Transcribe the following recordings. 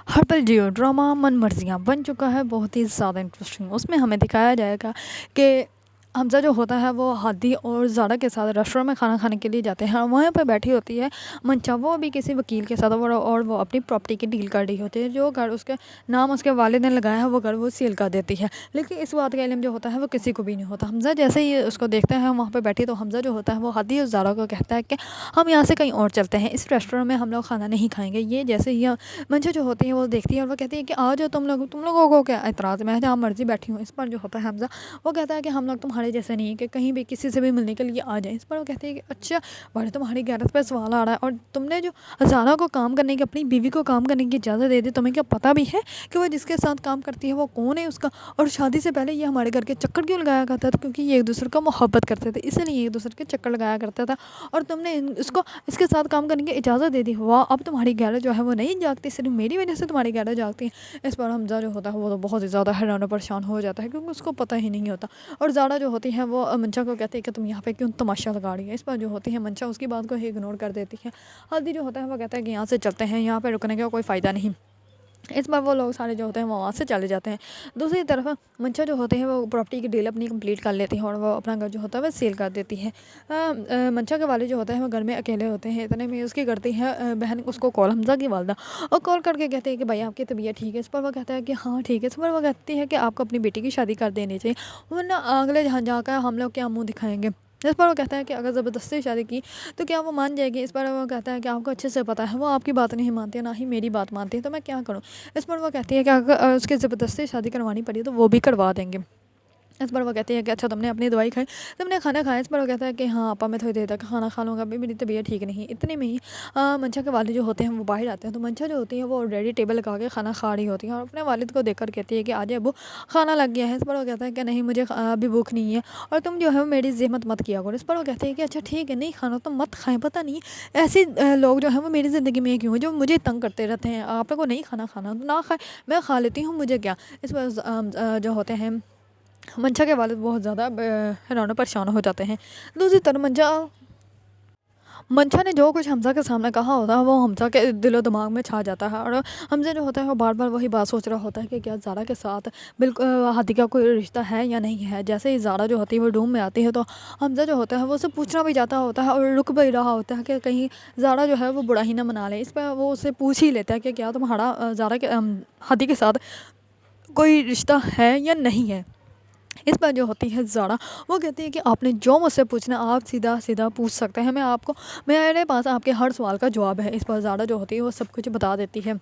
Herbal जियो drama मन मर्जियाँ बन चुका है बहुत ही ज़्यादा इंटरेस्टिंग। उसमें हमें दिखाया जाएगा कि हमज़ा जो होता है वो हादी और ज़ारा के साथ रेस्टोरेंट में खाना खाने के लिए जाते हैं और वहाँ पर बैठी होती है मंशा। वो भी किसी वकील के साथ और वो अपनी प्रॉपर्टी की डील कर रही होती है। जो घर उसके नाम उसके वालिद ने लगाया है वो घर वो सेल कर देती है, लेकिन इस बात का इल्म जो होता है वो किसी को भी नहीं होता। हमज़ा जैसे ही उसको देखते हैं वहाँ पर बैठी तो हमज़ा जो होता है वो हादी और ज़ारा को कहता है कि हम यहाँ से कहीं और चलते हैं, इस रेस्टोरेंट में हम लोग खाना नहीं खाएंगे। ये जैसे ही मंशा जो होती है वो देखती है और वो कहती है कि आ जाओ तुम लोगों को क्या एतराज़, मैं जहाँ मर्जी बैठी हूँ। इस पर जो होता है हमज़ा वो कहता है कि हम लोग तुम्हारे जैसे नहीं कि कहीं भी किसी से भी मिलने के लिए आ जाए। इस पर वो कहती है कि अच्छा बड़े तुम्हारी गैरत पे सवाल आ रहा है और तुमने जो ज़ारा को काम करने की अपनी बीवी को काम करने की इजाज़त दे दी, तुम्हें क्या पता भी है कि वो जिसके साथ काम करती है वो कौन है उसका, और शादी से पहले ये हमारे घर के चक्कर क्यों लगाया करता था, क्योंकि ये एक दूसरे को मोहब्बत करते थे इसलिए एक दूसरे के चक्कर लगाया करता था और तुमने इसको इसके साथ काम करने की इजाज़त दे दी। वाह, अब तुम्हारी गैरत जो है वो नहीं जागती, सिर्फ मेरी वजह से तुम्हारी गैरत जागती है। इस पर हमज़ा जो होता है वो तो बहुत ही ज़्यादा हैरान और परेशान हो जाता है क्योंकि उसको पता ही नहीं होता। और ज़ारा जो होती है वो मंशा को कहती है कि तुम यहाँ पे क्यों तमाशा लगा रही है। इस पर जो होती है मंशा उसकी बात को ही इग्नोर कर देती है। हादी जो होता है वो कहता है कि यहाँ से चलते हैं, यहाँ पे रुकने का कोई फ़ायदा नहीं। इस बार वो लोग सारे जो होते हैं वो वहाँ से चले जाते हैं। दूसरी तरफ मंशा जो होते हैं वो प्रॉपर्टी की डील अपनी कंप्लीट कर लेती है और वो अपना घर जो होता है वो सेल कर देती है। मंशा के वाले जो होते हैं वो घर में अकेले होते हैं, इतने में उसकी करती है बहन उसको कॉल, हमज़ा की वालदा, और कॉल करके कहते हैं कि भाई आपकी तबीयत ठीक है। इस पर वो कहता है कि हाँ ठीक है। इस पर वो कहती है कि आपको अपनी बेटी की शादी कर देनी चाहिए वरना अगले जहाँ जाकर हम लोग क्या मुँह दिखाएंगे। इस पर वो कहता है कि अगर ज़बरदस्ती शादी की तो क्या वो मान जाएगी। इस पर वो कहता है कि आपको अच्छे से पता है वो आपकी बात नहीं मानती है, ना ही मेरी बात मानती है, तो मैं क्या करूँ। इस पर वो कहती है कि अगर उसकी ज़बरदस्ती शादी करवानी पड़ी तो वो भी करवा देंगे। इस पर वो कहती है कि अच्छा तुमने अपनी दवाई खाई, तुमने खाना खाया। इस पर वो कहता है कि हाँ आपा मैं थोड़ी देर तक खाना खा लूँगा, अभी मेरी तबीयत ठीक नहीं। इतने में ही मंशा के वालिद जो होते हैं वो बाहर आते हैं। तो मंशा जो होती है वो ऑलरेडी टेबल लगा के खाना खा रही होती है और अपने वालिद को देखकर कहती है कि आज अबू खाना लग गया है। इस पर वो कहता है कि नहीं मुझे अभी भूख नहीं है और तुम जो है मेरी ज़हमत मत किया करो। इस पर वो कहते हैं कि अच्छा ठीक है नहीं खाना तो मत खाएं, पता नहीं ऐसे लोग जो है वो मेरी ज़िंदगी में क्यों जो मुझे तंग करते रहते हैं। आप लोग को नहीं खाना खाना तो ना खाए, मैं खा लेती हूँ, मुझे क्या। इस पर जो होते हैं मंशा के वालिद बहुत ज़्यादा हैरान और परेशान हो जाते हैं। दूसरी तरफ मंशा ने जो कुछ हमज़ा के सामने कहा होता है वो हमज़ा के दिलो दिमाग में छा जाता है और हमज़ा जो होता है वो बार बार वही बात सोच रहा होता है कि क्या ज़ारा के साथ बिल्कुल हादी का कोई रिश्ता है या नहीं है। जैसे ही ज़ारा जो होती है वो रूम में आती है तो हमज़ा जो होता है वो उसे पूछना भी जाता होता है और रुक भी रहा होता है कि कहीं ज़ारा जो है वो बुरा ही ना मना ले। इस पर वो उसे पूछ ही लेता है कि क्या तुम्हारा ज़ारा के हादी के साथ कोई रिश्ता है या नहीं है। इस पर जो होती है ज़ारा वो कहती है कि आपने जो मुझसे पूछना आप सीधा सीधा पूछ सकते हैं, मैं आपको मेरे पास आपके हर सवाल का जवाब है। इस पर ज़ारा जो होती है वो सब कुछ बता देती है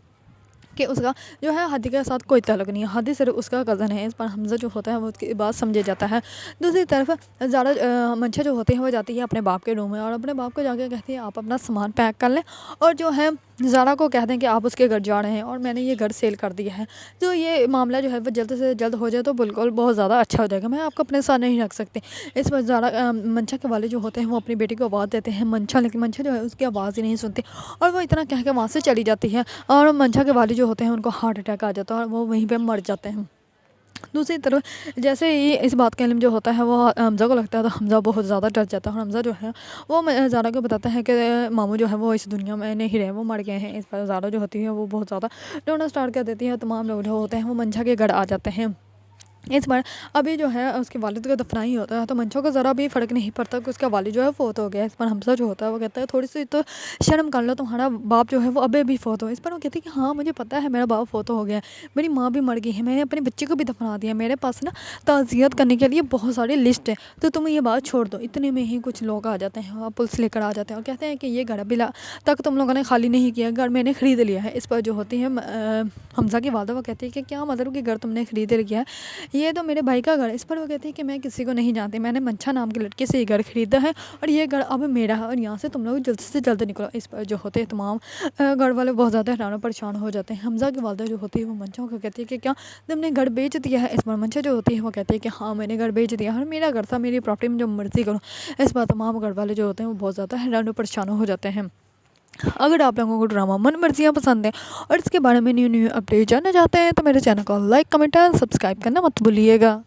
कि उसका जो है हादी के साथ कोई ताल्लुक नहीं है, हादी सिर्फ उसका कज़न है। इस पर हमज़ा जो होता है वो उसकी बात समझे जाता है। दूसरी तरफ ज़ारा मंशा जो होती है वो जाती है अपने बाप के रूम में और अपने बाप को जाके कहती है आप अपना सामान पैक कर लें और जो है ज़ारा को कह दें कि आप उसके घर जा रहे हैं और मैंने ये घर सेल कर दिया है, तो ये मामला जो है वो जल्द से जल्द हो जाए तो बिल्कुल बहुत ज़्यादा अच्छा हो जाएगा, मैं आपको अपने साथ नहीं रख सकती। इस पर ज़ारा मंशा के वाले जो होते हैं वो अपनी बेटी को आवाज़ देते हैं मंशा, लेकिन मंशा जो है उसकी आवाज़ ही नहीं सुनती और वो इतना कह के वहाँ से चली जाती है और मंशा के वाले जो होते हैं उनको हार्ट अटैक आ जाता है और वो वहीं पर मर जाते हैं। दूसरी तरफ जैसे ही इस बात का इल्म जो होता है वो हमज़ा को लगता है तो हमज़ा बहुत ज़्यादा डर जाता है और हमज़ा जो है वो ज़ारा को बताता है कि मामू जो है वो इस दुनिया में नहीं रहे, वो मर गए हैं। इस पर ज़ारा जो होती है वो बहुत ज़्यादा रोना स्टार्ट कर देती है। तमाम लोग जो होते हैं वो मंशा के घर आ जाते हैं। इस बार अभी जो है उसके वालिद का दफनाई होता है तो मंशा को ज़रा भी फ़र्क नहीं पड़ता कि उसका वालिद जो है फ़ौत हो गया। इस पर हमज़ा जो होता है वो कहता है थोड़ी सी तो शर्म कर लो, तुम्हारा बाप जो है वो अभी भी फ़ौत हो। इस पर वो कहती है कि हाँ मुझे पता है मेरा बाप फ़ौत हो गया है, मेरी माँ भी मर गई है, मैंने अपने बच्चे को भी दफना दिया, मेरे पास ना ताज़ियत करने के लिए बहुत सारी लिस्ट है, तो तुम ये बात छोड़ दो। इतने में ही कुछ लोग आ जाते हैं और पुलिस लेकर आ जाते हैं और कहते हैं कि ये घर अभी तक तुम लोगों ने खाली नहीं किया, घर मैंने ख़रीद लिया है। इस पर जो होती है हमज़ा की वालदा वो कहती है कि क्या मतलब कि घर तुमने ख़रीद लिया है, ये तो मेरे भाई का घर। इस पर वो कहती है कि मैं किसी को नहीं जानती, मैंने मंशा नाम की लड़के से ये घर ख़रीदा है और ये घर अब मेरा है और यहाँ से तुम लोग जल्द से जल्द निकलो। इस पर जो होते हैं तमाम घर वाले बहुत ज़्यादा हैरान और परेशान हो जाते हैं। हमज़ा की वालदा जो होती है वो मंशा को कहती है कि क्या तुमने घर बेच दिया है। इस पर मंशा जो होती है वो कहती है कि हाँ मैंने घर बेच दिया और मेरा घर था, मेरी प्रॉपर्टी में जो मर्ज़ी करो। इस पर तमाम घर वाले जो होते हैं वो बहुत ज़्यादा हैरान और परेशान हो जाते हैं। अगर आप लोगों को ड्रामा मन मर्जियाँ पसंद है और इसके बारे में न्यू न्यू अपडेट जानना चाहते हैं तो मेरे चैनल को लाइक कमेंट और सब्सक्राइब करना मत भूलिएगा।